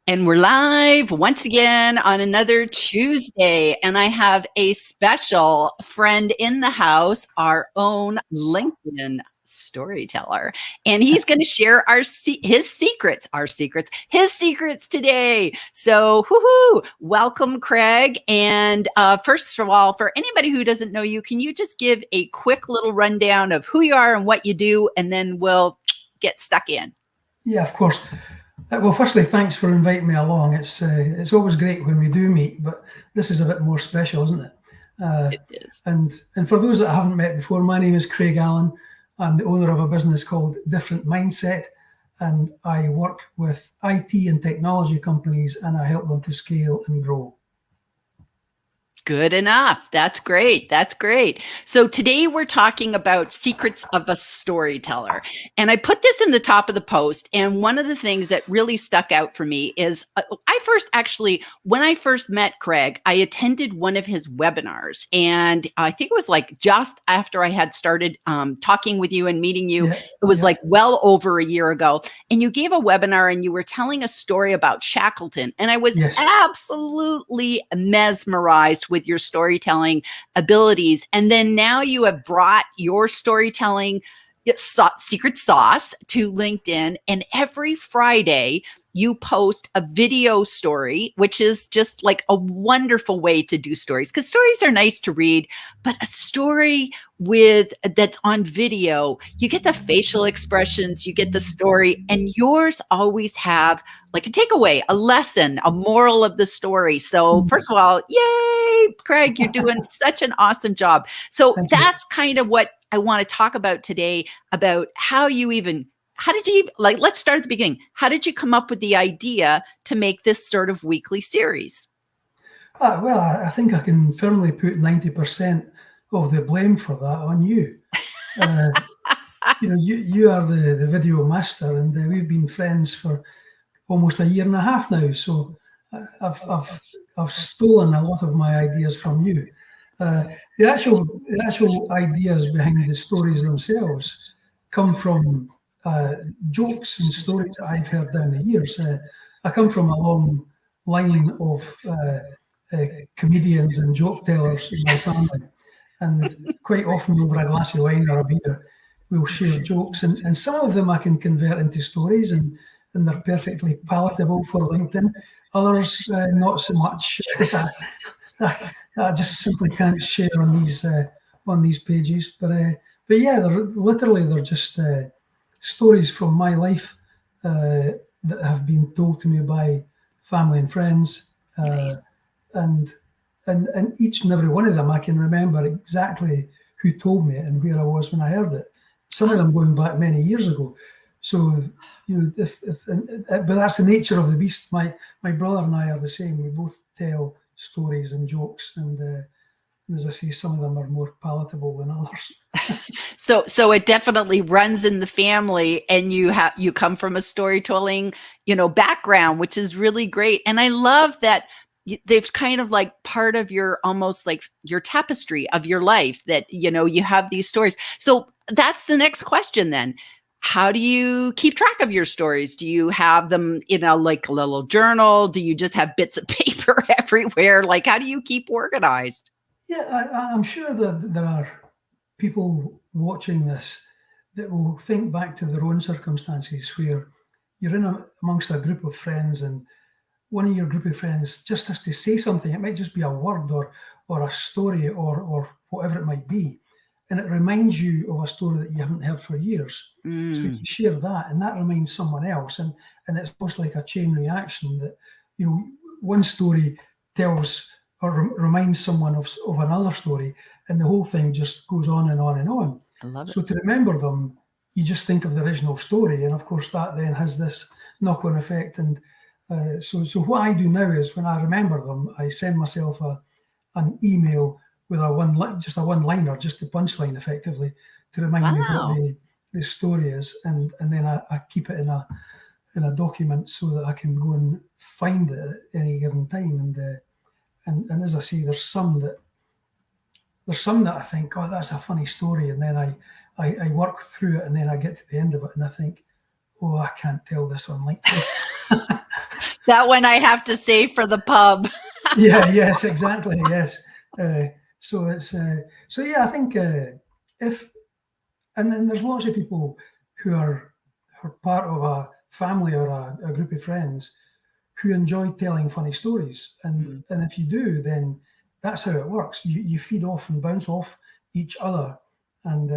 And we're live once again on another Tuesday. And I have a special friend in the house, our own LinkedIn storyteller. And he's going to share his secrets today. So, woohoo, welcome, Craig. And first of all, for anybody who doesn't know you, can you just give a quick little rundown of who you are and what you do? And then we'll get stuck in. Yeah, of course. Well, firstly, thanks for inviting me along. It's always great when we do meet, but this is a bit more special, isn't it? It is. And for those that I haven't met before, my name is Craig Allan. I'm the owner of a business called Different Mindset, and I work with IT and technology companies, and I help them to scale and grow. Good enough. That's great. That's great. So today we're talking about secrets of a storyteller. And I put this in the top of the post. And one of the things that really stuck out for me is when I first met Craig, I attended one of his webinars. And I think it was like just after I had started talking with you and meeting you. Yeah, it was like well over a year ago. And you gave a webinar and you were telling a story about Shackleton. And I was absolutely mesmerized with your storytelling abilities. And then now you have brought your storytelling secret sauce to LinkedIn. And every Friday you post a video story, which is just like a wonderful way to do stories, because stories are nice to read, but a story that's on video, you get the facial expressions, you get the story, and yours always have like a takeaway, a lesson, a moral of the story. So first of all, yay, Craig, you're doing such an awesome job. So that's kind of what I want to talk about today, about let's start at the beginning. How did you come up with the idea to make this sort of weekly series? Well, I think I can firmly put 90% of the blame for that on you. You are the video master, and we've been friends for almost a year and a half now. So I've stolen a lot of my ideas from you. The actual ideas behind the stories themselves come from jokes and stories that I've heard down the years. I come from a long line of comedians and joke tellers in my family, and quite often over a glass of wine or a beer, we'll share jokes, and some of them I can convert into stories, and they're perfectly palatable for LinkedIn. Others, not so much. I just simply can't share on these pages. But yeah, they're just stories from my life that have been told to me by family and friends, Nice. and each and every one of them I can remember exactly who told me and where I was when I heard it. Some of them going back many years ago. So but that's the nature of the beast. My brother and I are the same. We both tell stories and jokes, and as I say, some of them are more palatable than others. So it definitely runs in the family, and you come from a storytelling, background, which is really great. And I love that they've kind of like part of your, almost like your tapestry of your life, that, you have these stories. So that's the next question then. How do you keep track of your stories? Do you have them in like a little journal? Do you just have bits of paper everywhere? Like, how do you keep organized? Yeah, I'm sure that there are people watching this that will think back to their own circumstances where you're amongst a group of friends, and one of your group of friends just has to say something. It might just be a word or a story or whatever it might be. And it reminds you of a story that you haven't heard for years. So you share that, and that reminds someone else. And it's almost like a chain reaction that, one story tells or reminds someone of another story, and the whole thing just goes on and on and on. I love it. So to remember them, you just think of the original story. And of course, that then has this knock-on effect. And so what I do now is, when I remember them, I send myself an email with just a one-liner, just the punchline, effectively, to remind me what the story is, and then I keep it in a document so that I can go and find it at any given time. And as I say, there's some that I think, oh, that's a funny story, and then I work through it, and then I get to the end of it, and I think, oh, I can't tell this on LinkedIn. That one I have to save for the pub. Yes, exactly. Yes. So yeah, I think if, and then there's lots of people who are part of a family or a group of friends who enjoy telling funny stories. And if you do, then that's how it works. You feed off and bounce off each other, and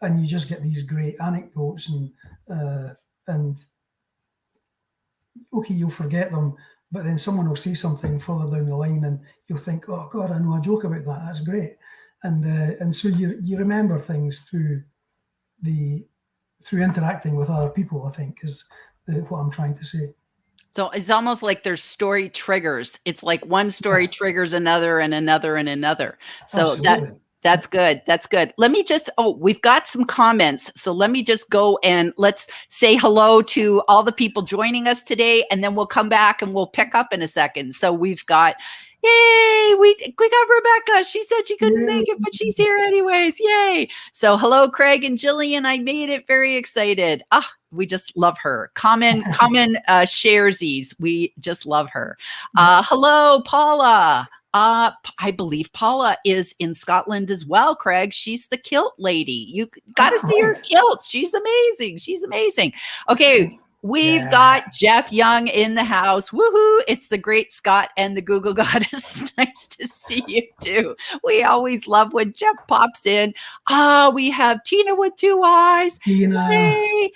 you just get these great anecdotes, and okay, you'll forget them, but then someone will say something further down the line, and you'll think, "Oh God, I know a joke about that. That's great." And so you remember things through interacting with other people, I think, is what I'm trying to say. So it's almost like there's story triggers. It's like one story triggers another and another and another. So Absolutely. That's good. That's good. Let me just, we've got some comments. So let me just go and let's say hello to all the people joining us today, and then we'll come back and we'll pick up in a second. So we've got, yay, we got Rebecca. She said she couldn't make it, but she's here anyways. Yay. So hello, Craig and Gillian. I made it. Very excited. We just love her. Common sharesies. We just love her. Hello, Paula. I believe Paula is in Scotland as well, Craig. She's the kilt lady. You got to see her kilts. She's amazing. She's amazing. Okay. We've got Jeff Young in the house. Woohoo. It's the great Scott and the Google Goddess. Nice to see you too. We always love when Jeff pops in. We have Tina with 2 eyes. Tina. Hey.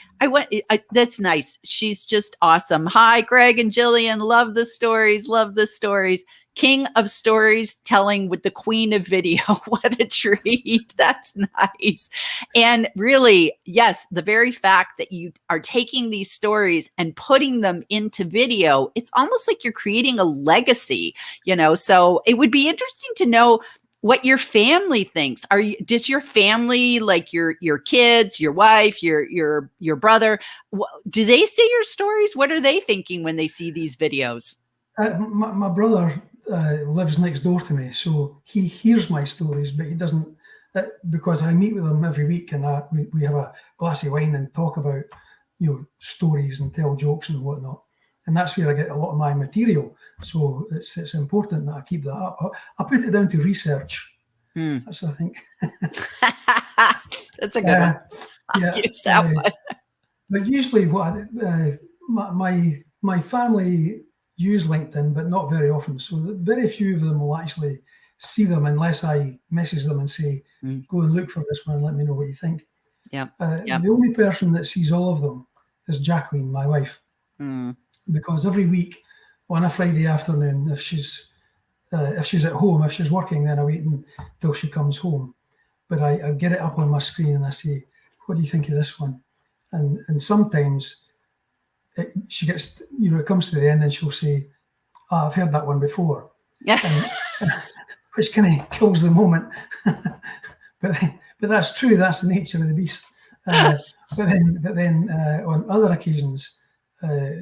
That's nice. She's just awesome. Hi, Greg and Gillian. Love the stories. Love the stories. King of stories telling with the queen of video. What a treat. That's nice. And really, yes, the very fact that you are taking these stories and putting them into video, it's almost like you're creating a legacy, so it would be interesting to know what your family thinks. Does your family, like your kids, your wife, your brother, do they see your stories? What are they thinking when they see these videos? My brother lives next door to me, so he hears my stories, but he doesn't, because I meet with him every week, and we have a glass of wine and talk about stories and tell jokes and whatnot, and that's where I get a lot of my material. So it's important that I keep that up. I put it down to research. That's, I think. That's a good one. Yeah, use that one. But usually, my family use LinkedIn, but not very often. So very few of them will actually see them unless I message them and say, go and look for this one and let me know what you think. Yeah. The only person that sees all of them is Jacqueline, my wife, because every week on a Friday afternoon, if she's at home, if she's working, then I wait until she comes home. But I get it up on my screen and I say, what do you think of this one? And sometimes she gets, it comes to the end and she'll say, I've heard that one before. Yeah. Which kind of kills the moment. but that's true. That's the nature of the beast. But then on other occasions,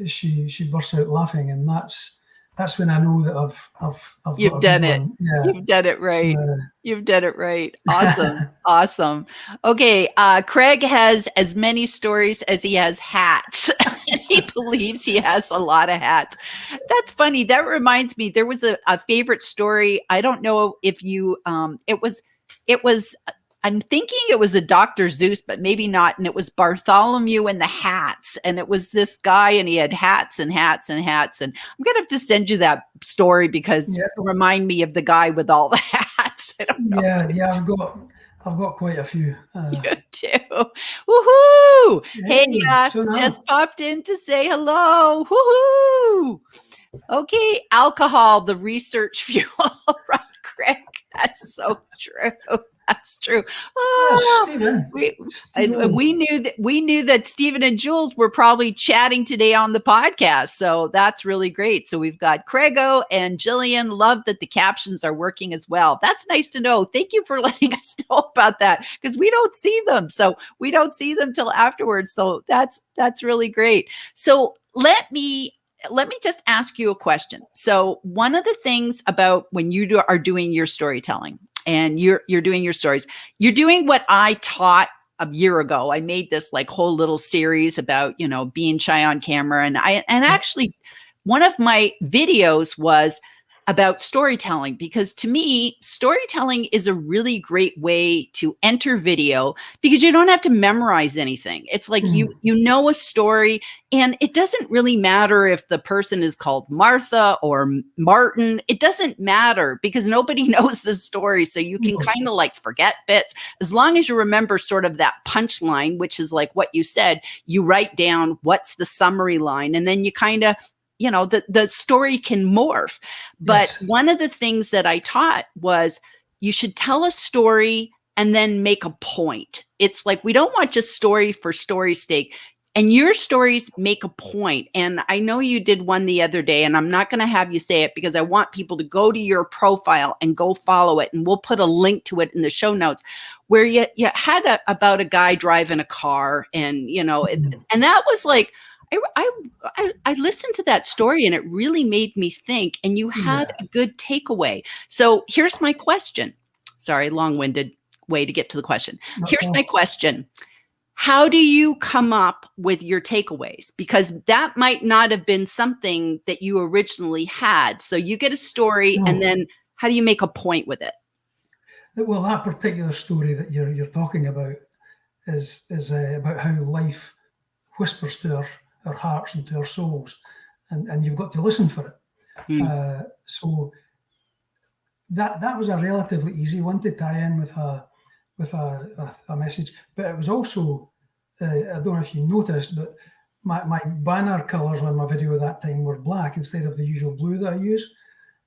she bursts out laughing, and that's when I know that I've You've done it. Yeah. You've done it right. So, you've done it right. Awesome. Awesome. Okay. Craig has as many stories as he has hats. And he believes he has a lot of hats. That's funny. That reminds me, there was a favorite story. I don't know if you, it was, I'm thinking it was a Dr. Seuss, but maybe not. And it was Bartholomew and the Hats. And it was this guy, and he had hats and hats and hats. And I'm going to have to send you that story because it remind me of the guy with all the hats. I don't know. Yeah, I've got quite a few. You too. Woohoo! Hey, so just popped in to say hello. Woohoo! Okay, alcohol, the research fuel. Right, Craig. That's so true. That's true. Stephen. We knew that Stephen and Jules were probably chatting today on the podcast. So that's really great. So we've got Craigo and Gillian. Love that the captions are working as well. That's nice to know. Thank you for letting us know about that, because we don't see them. So we don't see them till afterwards. So that's really great. So let me just ask you a question. So one of the things about when you are doing your storytelling and you're doing your stories, you're doing what I taught a year ago. I made this like whole little series about, being shy on camera. And actually one of my videos was about storytelling, because to me, storytelling is a really great way to enter video, because you don't have to memorize anything. It's like you know a story, and it doesn't really matter if the person is called Martha or Martin. It doesn't matter, because nobody knows the story. So you can kind of like forget bits, as long as you remember sort of that punchline, which is like what you said. You write down what's the summary line, and then you kind of, the story can morph. But one of the things that I taught was you should tell a story and then make a point. It's like, we don't want just story for story's sake. And your stories make a point. And I know you did one the other day, and I'm not going to have you say it, because I want people to go to your profile and go follow it. And we'll put a link to it in the show notes, where you had about a guy driving a car, and, and that was like, I listened to that story, and it really made me think, and you had a good takeaway. So here's my question. Sorry, long-winded way to get to the question. Here's my question. How do you come up with your takeaways? Because that might not have been something that you originally had. So you get a story, and then how do you make a point with it? Well, that particular story that you're talking about is about how life whispers to our hearts and to our souls, and you've got to listen for it. So that was a relatively easy one to tie in with a message, but it was also, I don't know if you noticed, but my banner colors on my video at that time were black instead of the usual blue that I use,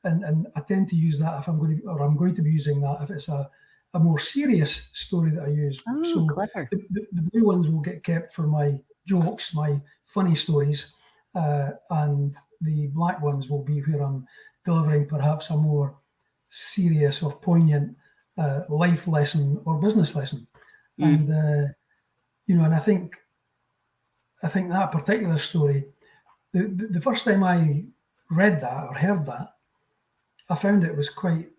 and I tend to use that if I'm going to be using that if it's a more serious story that I use. So clever. The blue ones will get kept for my jokes, my funny stories, and the black ones will be where I'm delivering perhaps a more serious or poignant life lesson or business lesson. And and I think that particular story, the first time I read that or heard that, I found it was quite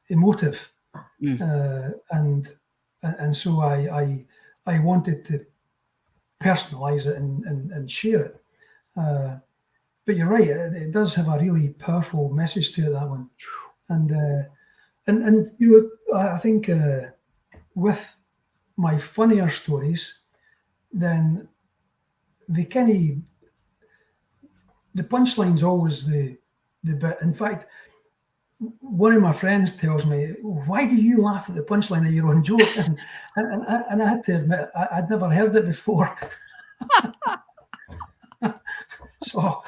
emotive, and so I wanted to personalize it and share it. But you're right, it does have a really powerful message to it, that one. And I think with my funnier stories, then the punchline's always the bit. In fact, one of my friends tells me, "Why do you laugh at the punchline of your own joke?" And I had to admit, I'd never heard it before. So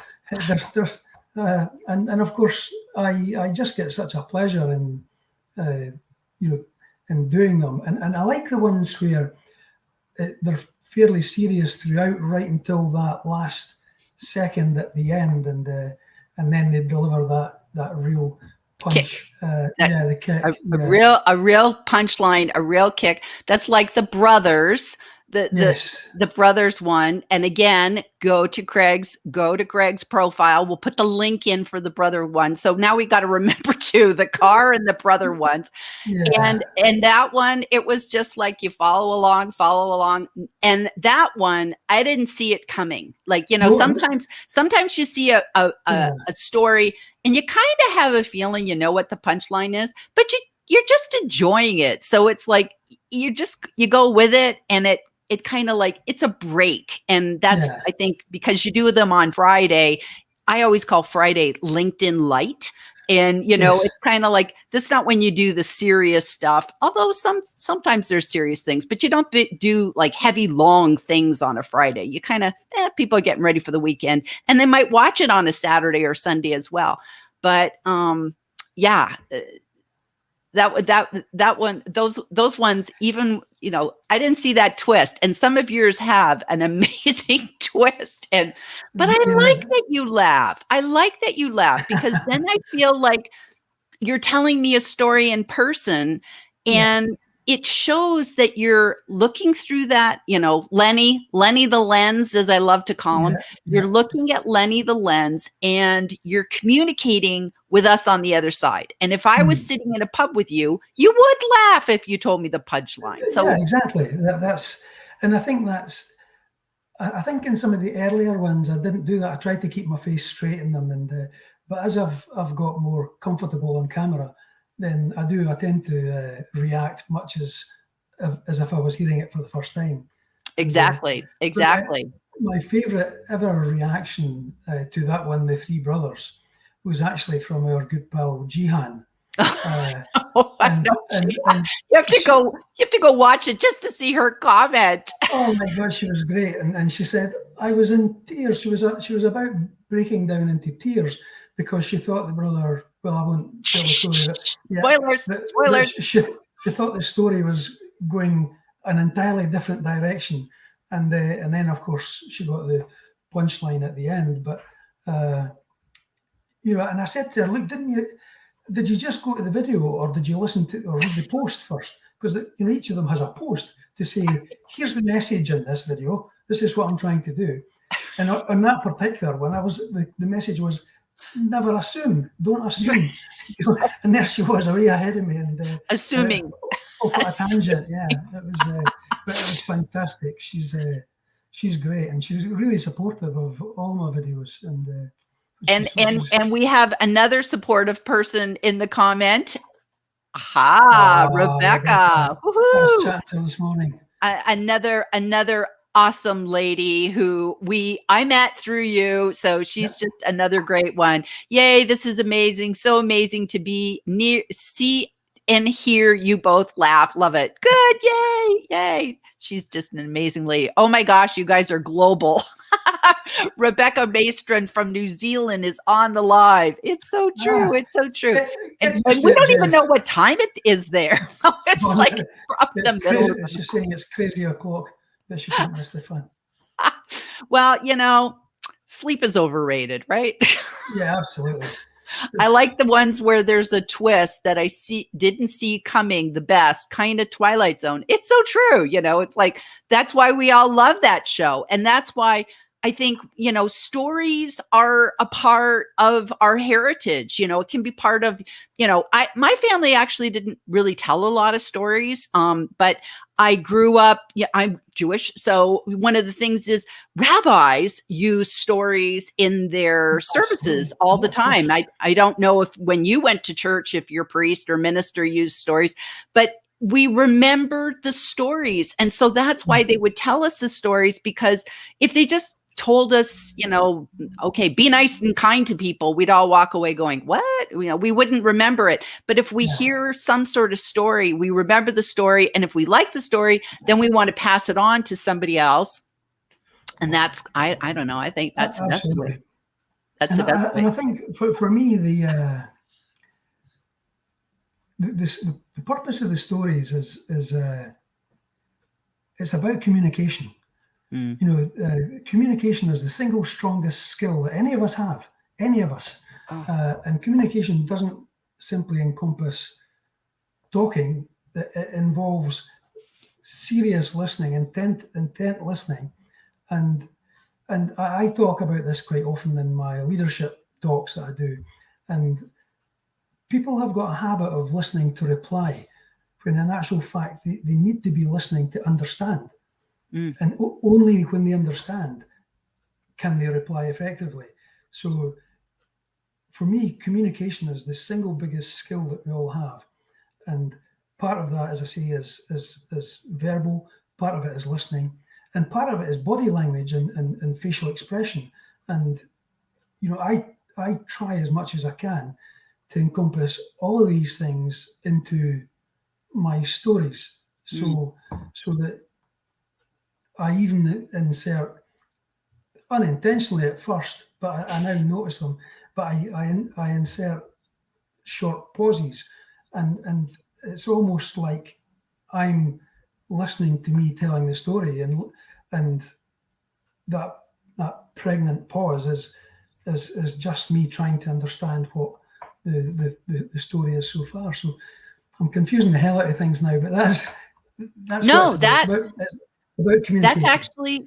there's and of course I just get such a pleasure in in doing them, and I like the ones where they're fairly serious throughout, right until that last second at the end, and then they deliver that real punch. The kick. A real punchline, a real kick. That's like the Brothers, the Brothers one. And again, go to Craig's profile. We'll put the link in for the brother one. So now we got to remember too, the car and the brother ones. And that one, it was just like you follow along. And that one, I didn't see it coming. Like, sometimes you see a story and you kind of have a feeling you know what the punchline is, but you're just enjoying it. So it's like you go with it, and it kind of like, it's a break. And that's, I think, because you do them on Friday, I always call Friday LinkedIn Light. And, it's kind of like, this is not when you do the serious stuff, although sometimes there's serious things, but you don't do like heavy, long things on a Friday. You kind of, people are getting ready for the weekend, and they might watch it on a Saturday or Sunday as well. But that one, those ones, even, I didn't see that twist, and some of yours have an amazing twist. But I like that you laugh. Because then I feel like you're telling me a story in person, and it shows that you're looking through that, Lenny the lens, as I love to call him. You're looking at Lenny the lens, and you're communicating with us on the other side. And if I was sitting in a pub with you, you would laugh if you told me the punchline. So exactly. And I think I think in some of the earlier ones, I didn't do that. I tried to keep my face straight in them, but as I've got more comfortable on camera, then I tend to react much as if I was hearing it for the first time. Exactly. My favourite ever reaction to that one, The Three Brothers, was actually from our good pal Jihan. You have to go watch it just to see her comment. Oh my God, she was great, and she said I was in tears. She was about breaking down into tears because she thought the brother. Well, I won't tell the story. Spoilers. She thought the story was going an entirely different direction, and then of course she got the punchline at the end. But and I said to her, "Look, did you just go to the video, or did you listen to or read the post first? Because each of them has a post to say, here's the message in this video. This is what I'm trying to do." And on that particular one, the message was, never assume, don't assume. And there she was, way ahead of me, and assuming off a tangent. Yeah, but it was fantastic. She's great, and she's really supportive of all my videos, and we have another supportive person in the comment. Aha, Rebecca. Let's chat to this morning. Another awesome lady who I met through you. So she's just another great one. Yay, this is amazing. So amazing to be see and hear you both laugh. Love it. Good. Yay. She's just an amazing lady. Oh my gosh, you guys are global. Rebecca Maestron from New Zealand is on the live. It's so true. It's so true. And we don't even know what time it is there. It's like from the middle. She's saying it's crazy o'clock, that she can't miss the fun. Well, sleep is overrated, right? Yeah, absolutely. I like the ones where there's a twist that I didn't see coming, the best, kind of Twilight Zone. It's so true. It's like, that's why we all love that show. And that's why I think, stories are a part of our heritage. It can be part of, my family actually didn't really tell a lot of stories. But I grew up, I'm Jewish. So one of the things is rabbis use stories in their services all the time. I don't know if when you went to church, if your priest or minister used stories, but we remembered the stories. And so that's why they would tell us the stories, because if they just told us, okay, be nice and kind to people, we'd all walk away going, what? We wouldn't remember it. But if we hear some sort of story, we remember the story. And if we like the story, then we want to pass it on to somebody else. And that's, I don't know. I think that's the best way. That's the best way. And I think for me, the purpose of the stories is it's about communication. Communication is the single strongest skill that any of us have, and communication doesn't simply encompass talking. It involves serious listening, intent listening, and I talk about this quite often in my leadership talks that I do, and people have got a habit of listening to reply, when in actual fact they need to be listening to understand. And only when they understand can they reply effectively. So for me, communication is the single biggest skill that we all have. And part of that, as I say, is verbal, part of it is listening, and part of it is body language and facial expression. And, I try as much as I can to encompass all of these things into my stories. So that I even insert, unintentionally at first, but I now notice them, but I insert short pauses, and it's almost like I'm listening to me telling the story, and that pregnant pause is just me trying to understand what the story is so far. So I'm confusing the hell out of things now, but that's about communication.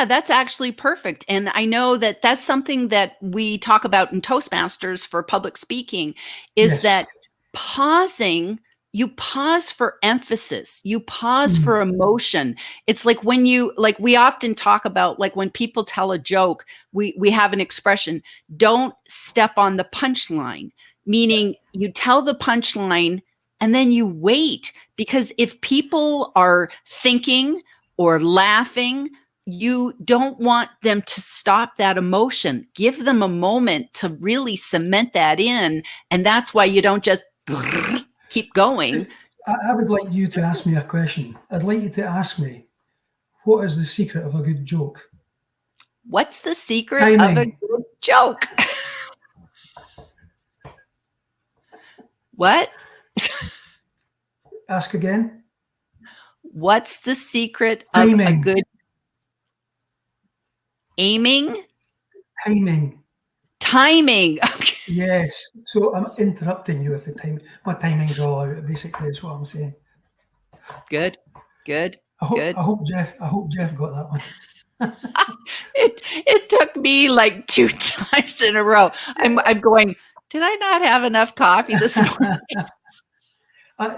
That's actually perfect. And I know that's something that we talk about in Toastmasters for public speaking, is that pausing you pause for emphasis, you pause for emotion. It's like when you, like we often talk about, like when people tell a joke, we have an expression, don't step on the punchline, meaning you tell the punchline and then you wait, because if people are thinking or laughing, you don't want them to stop that emotion. Give them a moment to really cement that in. And that's why you don't just keep going. I would like you to ask me a question. I'd like you to ask me, what is the secret of a good joke? What's the secret of a good joke? What? Ask again. What's the secret of a good aiming? Timing. Okay. Yes. So I'm interrupting you with the time. My timing's all out, basically, is what I'm saying. Good. I hope Jeff got that one. It took me like 2 times in a row. I'm going, did I not have enough coffee this morning?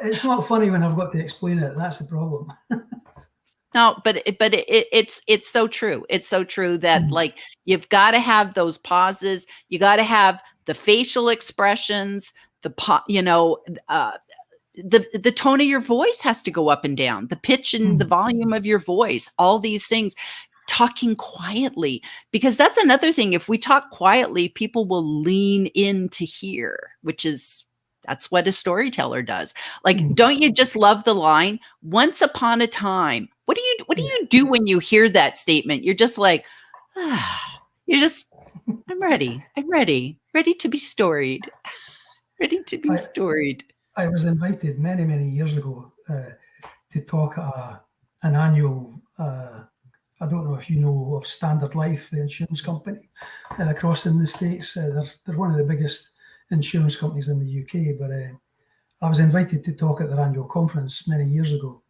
It's not funny when I've got to explain it. That's the problem. No, but it's so true. It's so true that like you've got to have those pauses. You got to have the facial expressions, the tone of your voice has to go up and down, the pitch and the volume of your voice, all these things. Talking quietly, because that's another thing. If we talk quietly, people will lean in to hear, that's what a storyteller does. Like, don't you just love the line, once upon a time? What do you do when you hear that statement? You're just like, I'm ready to be storied. Ready to be storied. I was invited many, many years ago to talk at an annual, I don't know if you know of Standard Life, the insurance company across in the States. They're one of the biggest insurance companies in the UK, but I was invited to talk at their annual conference many years ago,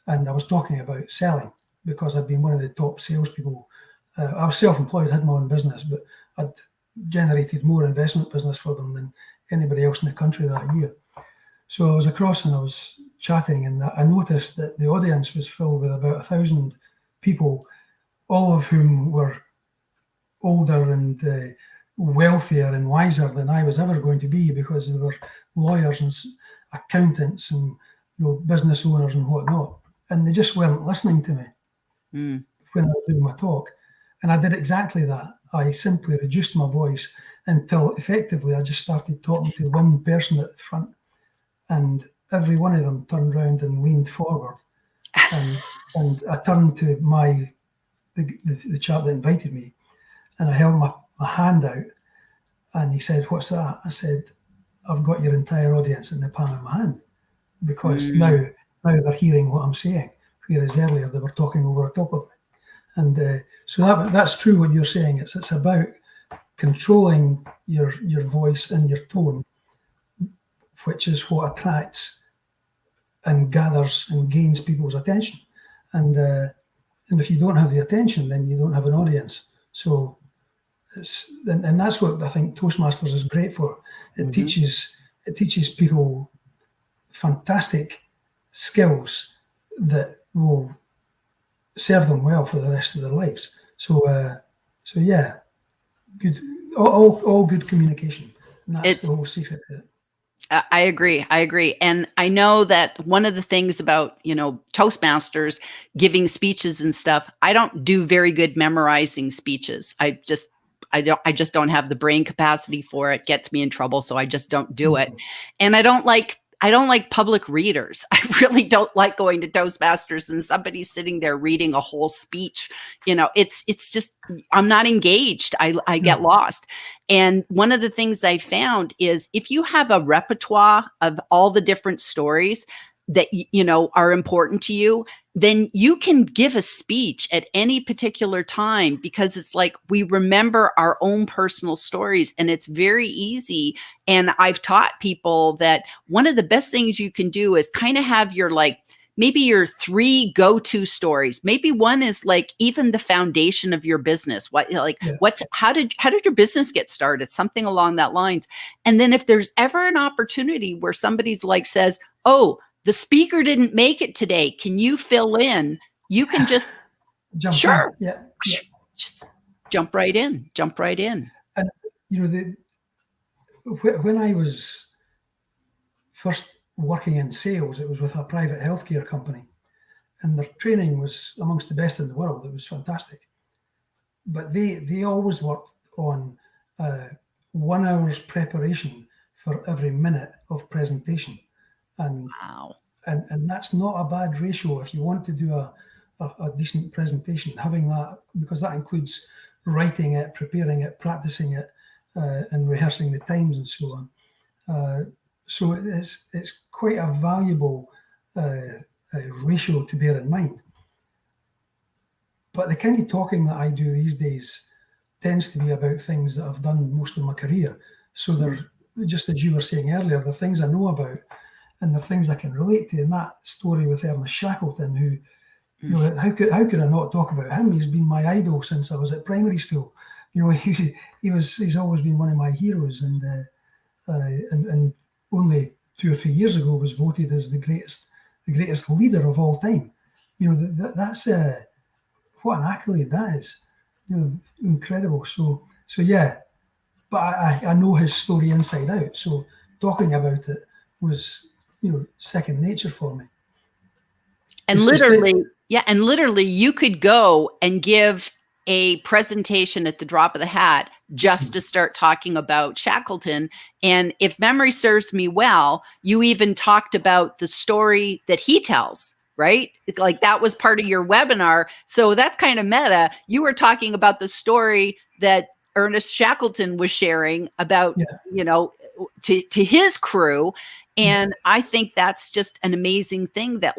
and I was talking about selling because I'd been one of the top salespeople. I was self-employed, had my own business, but I'd generated more investment business for them than anybody else in the country that year. So I was across and I was chatting, and I noticed that the audience was filled with about 1,000 people, all of whom were older and wealthier and wiser than I was ever going to be, because they were lawyers and accountants and business owners and whatnot, and they just weren't listening to me when I was doing my talk. And I did exactly that. I simply reduced my voice until effectively I just started talking to one person at the front, and every one of them turned around and leaned forward, and I turned to the chap that invited me, and I held my hand out, and he said, "What's that?" I said, "I've got your entire audience in the palm of my hand," because now they're hearing what I'm saying, whereas earlier they were talking over the top of me. And so that's true what you're saying. It's about controlling your voice and your tone, which is what attracts and gathers and gains people's attention. And if you don't have the attention, then you don't have an audience. So and that's what I think Toastmasters is great for. It teaches people fantastic skills that will serve them well for the rest of their lives. So yeah, good. All good communication. And that's the whole secret to it. I agree. And I know that one of the things about, Toastmasters giving speeches and stuff, I don't do very good memorizing speeches. I just don't have the brain capacity for it. Gets me in trouble. So I just don't do it. And I don't like public readers. I really don't like going to Toastmasters and somebody's sitting there reading a whole speech. It's just, I'm not engaged. I get lost. And one of the things I found is if you have a repertoire of all the different stories that, are important to you, then you can give a speech at any particular time, because it's like we remember our own personal stories, and it's very easy. And I've taught people that one of the best things you can do is kind of have your maybe your 3 go-to stories. Maybe one is like even the foundation of your business. How did your business get started? Something along that lines. And then if there's ever an opportunity where somebody's like says, "Oh, the speaker didn't make it today. Can you fill in?" You can just jump sure. in. Yeah. Just jump right in. And when I was first working in sales, it was with a private healthcare company, and their training was amongst the best in the world. It was fantastic. But they always worked on 1 hour's preparation for every minute of presentation. And wow. And that's not a bad ratio if you want to do a decent presentation, having that, because that includes writing it, preparing it, practicing it, and rehearsing the times and so on. So it's quite a valuable ratio to bear in mind. But the kind of talking that I do these days tends to be about things that I've done most of my career. So they're, just as you were saying earlier, they're things I know about, and they're things I can relate to. And that story with Ernest Shackleton, who, you know, how could I not talk about him? He's been my idol since I was at primary school. You know, he's always been one of my heroes, and only 2 or 3 years ago was voted as the greatest leader of all time. You know, that's what an accolade that is. You know, incredible. So yeah, but I know his story inside out. So talking about it was, you know, second nature for me. And literally you could go and give a presentation at the drop of the hat just to start talking about Shackleton. And if memory serves me well, you even talked about the story that he tells, right? Like that was part of your webinar. So that's kind of meta. You were talking about the story that Ernest Shackleton was sharing about, you know, to his crew. And I think that's just an amazing thing that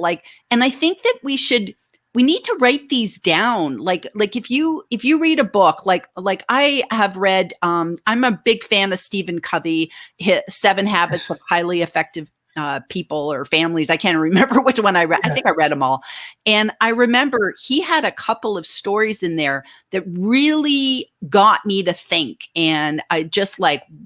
and I think that we need to write these down. Like if you read a book, like I have read, I'm a big fan of Stephen Covey, 7 Habits of Highly Effective people or families. I can't remember which one I read. I think I read them all. And I remember he had a couple of stories in there that really got me to think. And I just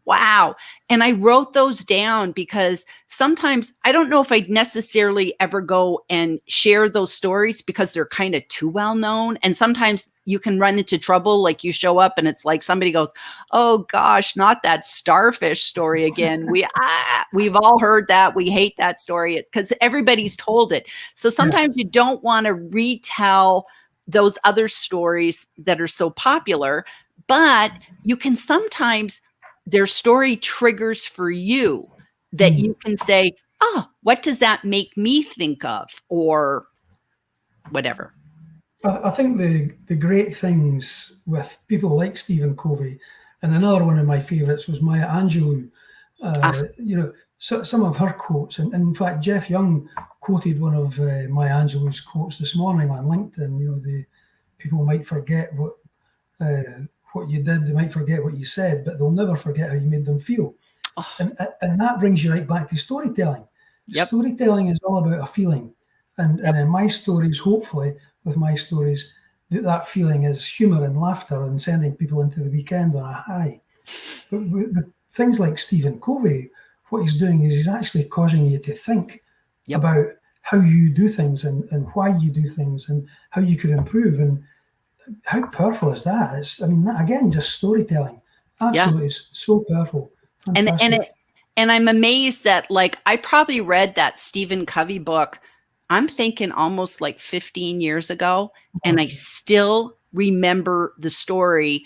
wow. And I wrote those down because sometimes I don't know if I'd necessarily ever go and share those stories because they're kind of too well known. And sometimes you can run into trouble. Like you show up and it's like somebody goes, "Oh gosh, not that starfish story again. We've all heard that. We hate that story," because everybody's told it. So sometimes you don't want to retell those other stories that are so popular, but you can sometimes, their story triggers for you that you can say, "Oh, what does that make me think of?" or whatever. I think the great things with people like Stephen Covey, and another one of my favorites was Maya Angelou. You know, so, some of her quotes, and in fact, Jeff Young quoted one of Maya Angelou's quotes this morning on LinkedIn. You know, the people might forget what you did, they might forget what you said, but they'll never forget how you made them feel. And that brings you right back to storytelling. Storytelling is all about a feeling, and in my stories, hopefully, with my stories, that feeling is humor and laughter and sending people into the weekend on a high. But with things like Stephen Covey, what he's doing is he's actually causing you to think about how you do things and why you do things and how you could improve. And how powerful is that? It's, I mean, again, just storytelling. Absolutely, it's so powerful. Fantastic. And I'm amazed that I probably read that Stephen Covey book, I'm thinking almost 15 years ago, and I still remember the story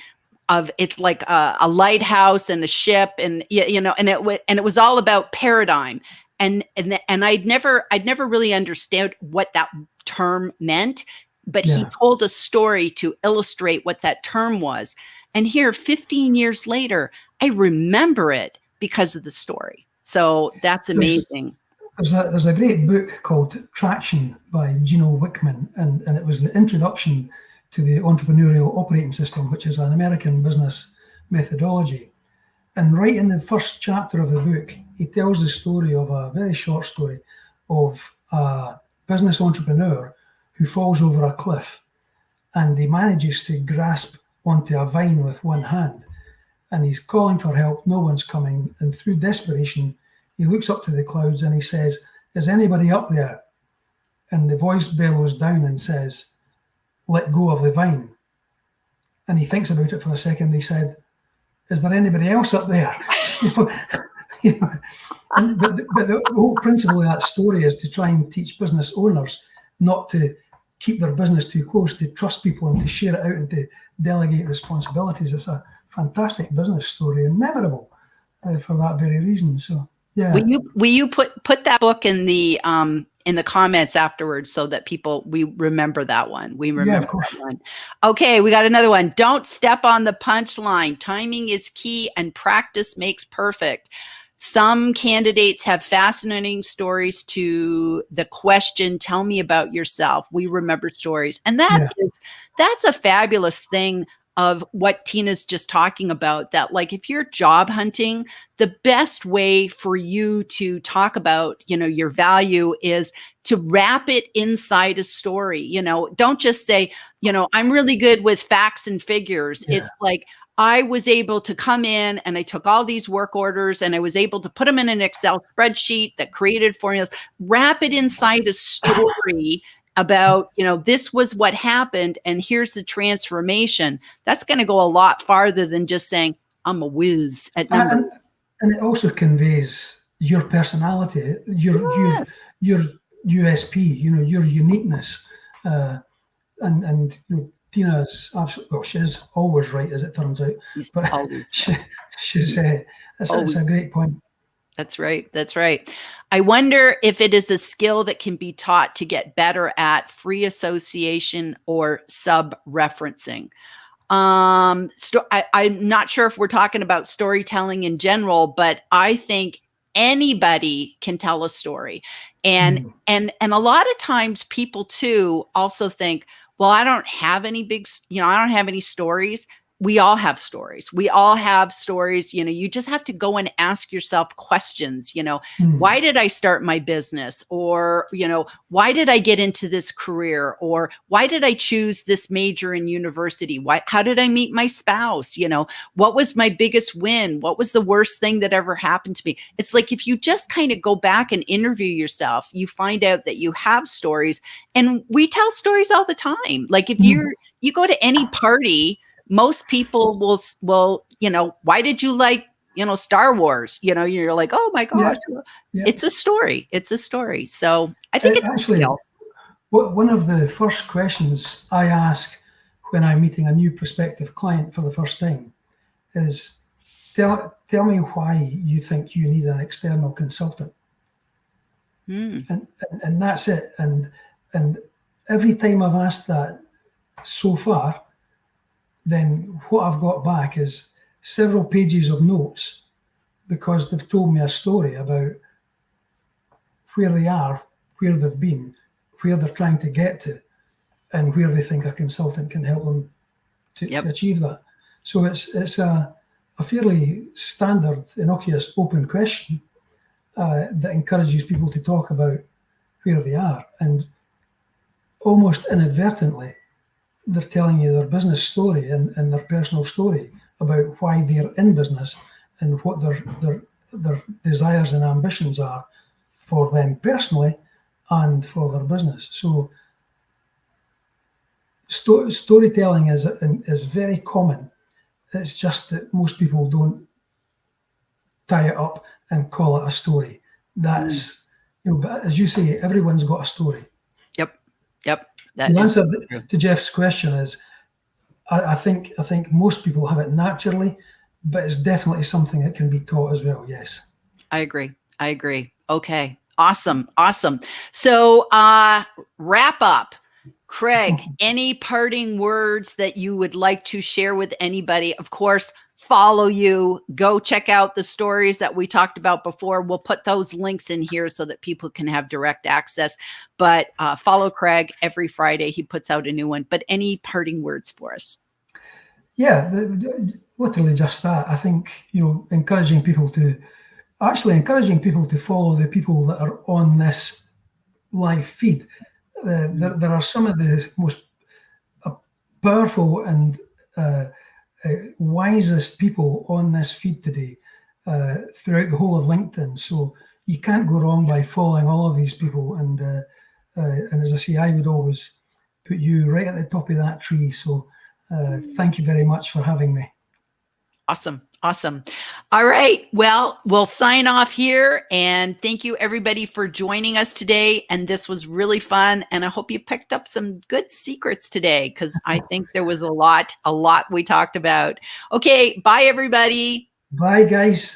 of, it's like a lighthouse and a ship, and you know, and it was all about paradigm, and I'd never really understood what that term meant, but he told a story to illustrate what that term was, and here 15 years later, I remember it because of the story. So that's amazing. There's a great book called Traction by Gino Wickman, and it was the introduction to the entrepreneurial operating system, which is an American business methodology. And right in the first chapter of the book, he tells the story of a very short story of a business entrepreneur who falls over a cliff, and he manages to grasp onto a vine with one hand, and he's calling for help. No one's coming, and through desperation, he looks up to the clouds and he says, "Is anybody up there?" And the voice bellows down and says, "Let go of the vine." And he thinks about it for a second. He said, "Is there anybody else up there?" But the whole principle of that story is to try and teach business owners not to keep their business too close, to trust people and to share it out and to delegate responsibilities. It's a fantastic business story and memorable for that very reason. So yeah. Will you put that book in the comments afterwards so that we remember that one? We remember that one. Okay, we got another one. Don't step on the punchline. Timing is key and practice makes perfect. Some candidates have fascinating stories to the question, "Tell me about yourself." We remember stories. And that's a fabulous thing of what Tina's just talking about, that like if you're job hunting, the best way for you to talk about, your value is to wrap it inside a story. Don't just say, "I'm really good with facts and figures." Yeah. It's like, I was able to come in and I took all these work orders and I was able to put them in an Excel spreadsheet that created formulas. Wrap it inside a story about, this was what happened and here's the transformation. That's going to go a lot farther than just saying, "I'm a whiz at numbers." And it also conveys your personality, your USP, your uniqueness. And Tina's absolutely, well, she's always right, as it turns out. But she's that's a great point. That's right. That's right. I wonder if it is a skill that can be taught to get better at free association or sub-referencing. I'm not sure if we're talking about storytelling in general, but I think anybody can tell a story. And a lot of times people too also think, well, I don't have any I don't have any stories. We all have stories. We all have stories. You just have to go and ask yourself questions. Why did I start my business? Or, why did I get into this career? Or why did I choose this major in university? How did I meet my spouse? What was my biggest win? What was the worst thing that ever happened to me? It's like, if you just kind of go back and interview yourself, you find out that you have stories, and we tell stories all the time. Like if you go to any party, most people will, why did you like, Star Wars? You're like, oh my gosh, It's a story. It's a story. So I think it's actually one of the first questions I ask when I'm meeting a new prospective client for the first time is, tell me why you think you need an external consultant. And that's it. And every time I've asked that so far, then what I've got back is several pages of notes, because they've told me a story about where they are, where they've been, where they're trying to get to, and where they think a consultant can help them to achieve that. So it's a fairly standard, innocuous, open question that encourages people to talk about where they are. And almost inadvertently, they're telling you their business story and their personal story about why they're in business and what their desires and ambitions are for them personally and for their business. So storytelling is very common. It's just that most people don't tie it up and call it a story. That's, but as you say, everyone's got a story. Yep. The answer to Jeff's question is, I think most people have it naturally, but it's definitely something that can be taught as well. Yes. I agree. Okay. Awesome. So wrap up. Craig, any parting words that you would like to share with anybody? Of course, follow you. Go check out the stories that we talked about before. We'll put those links in here so that people can have direct access. But follow Craig every Friday. He puts out a new one. But any parting words for us? Yeah, literally just that. I think, encouraging people to follow the people that are on this live feed. There are some of the most powerful and wisest people on this feed today throughout the whole of LinkedIn. So you can't go wrong by following all of these people. And as I say, I would always put you right at the top of that tree. So thank you very much for having me. Awesome. Awesome. All right. Well, we'll sign off here, and thank you everybody for joining us today. And this was really fun. And I hope you picked up some good secrets today, because I think there was a lot we talked about. Okay. Bye, everybody. Bye, guys.